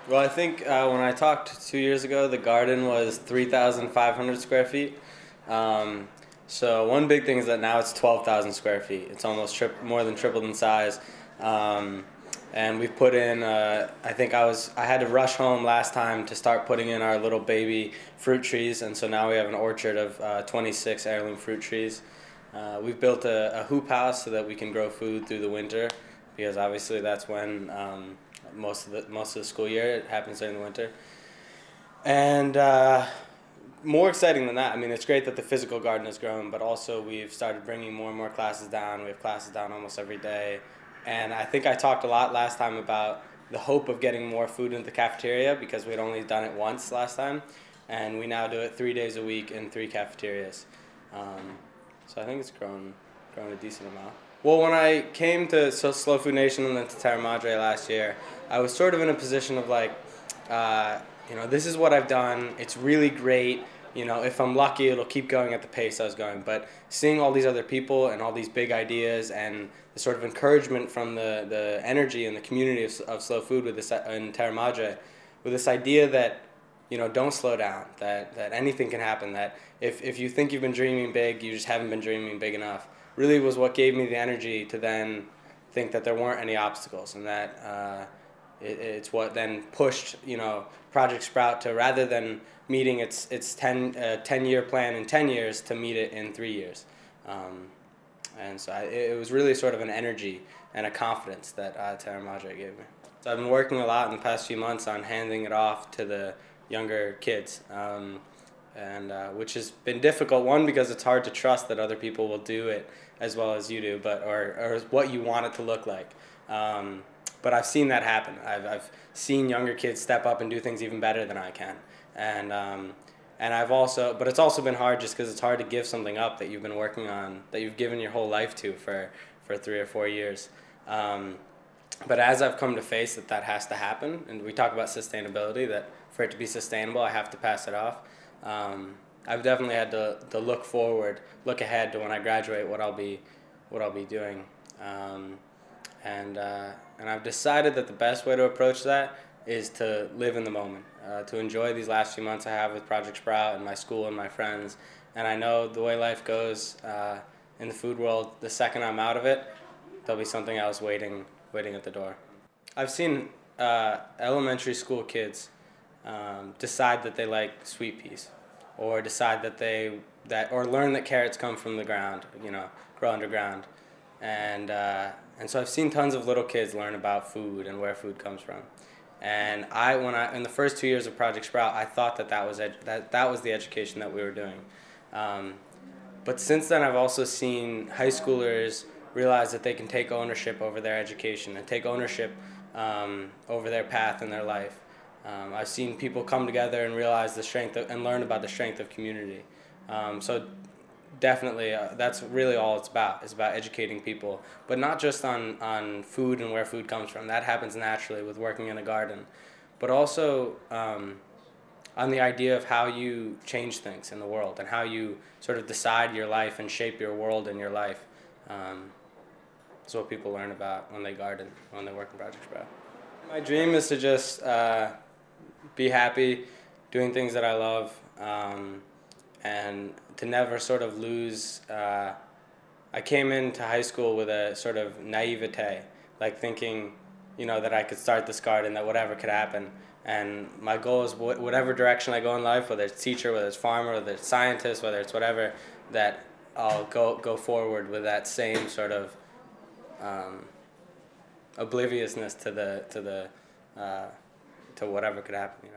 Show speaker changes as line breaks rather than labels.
Well, I think when I talked 2 years ago, the garden was 3,500 square feet. Um, so one big thing is that now it's 12,000 square feet. It's almost more than tripled in size. Um, and we've put in, I had to rush home last time to start putting in our little baby fruit trees. And so now we have an orchard of 26 heirloom fruit trees. We've built a hoop house so that we can grow food through the winter, because obviously that's when most of the school year it happens during the winter. And more exciting than that, I mean, it's great that the physical garden has grown, but also we've started bringing more and more classes down. We have classes down almost every day. And I think I talked a lot last time about the hope of getting more food into the cafeteria, because we'd only done it once last time. And we now do it 3 days a week in 3 cafeterias. So I think it's grown a decent amount. Well, when I came to Slow Food Nation and then to Terra Madre last year, I was sort of in a position of like, this is what I've done. It's really great. If I'm lucky, it'll keep going at the pace I was going. But seeing all these other people and all these big ideas and the sort of encouragement from the energy and the community of slow food with this in Terra Madre, with this idea that don't slow down, that anything can happen, that if you think you've been dreaming big, you just haven't been dreaming big enough, really was what gave me the energy to then think that there weren't any obstacles, and that it's what then pushed Project Sprout to, rather than meeting its 10-year plan in 10 years, to meet it in 3 years. And so it was really sort of an energy and a confidence that Terra Madre gave me. So I've been working a lot in the past few months on handing it off to the younger kids, which has been difficult. One, because it's hard to trust that other people will do it as well as you do, or what you want it to look like. But I've seen that happen. I've seen younger kids step up and do things even better than I can, but it's also been hard just because it's hard to give something up that you've been working on, that you've given your whole life to for 3 or 4 years. But as I've come to face that has to happen, and we talk about sustainability, that for it to be sustainable, I have to pass it off. I've definitely had to look ahead to when I graduate, what I'll be doing. And I've decided that the best way to approach that is to live in the moment, to enjoy these last few months I have with Project Sprout and my school and my friends. And I know the way life goes in the food world, the second I'm out of it, there'll be something else waiting at the door. I've seen elementary school kids decide that they like sweet peas, or decide or learn that carrots come from the ground, grow underground. And so I've seen tons of little kids learn about food and where food comes from. And in the first 2 years of Project Sprout, I thought that was the education that we were doing. But since then, I've also seen high schoolers realize that they can take ownership over their education and take ownership over their path in their life. I've seen people come together and realize and learn about the strength of community. So definitely, that's really all it's about. It's about educating people, but not just on food and where food comes from. That happens naturally with working in a garden, but also on the idea of how you change things in the world and how you sort of decide your life and shape your world and your life. That's what people learn about when they garden, when they work in Project Sprout. My dream is to just be happy, doing things that I love, and to never sort of lose. I came into high school with a sort of naivete, like thinking, that I could start this garden, that whatever could happen. And my goal is whatever direction I go in life, whether it's teacher, whether it's farmer, whether it's scientist, whether it's whatever, that I'll go forward with that same sort of obliviousness to whatever could happen.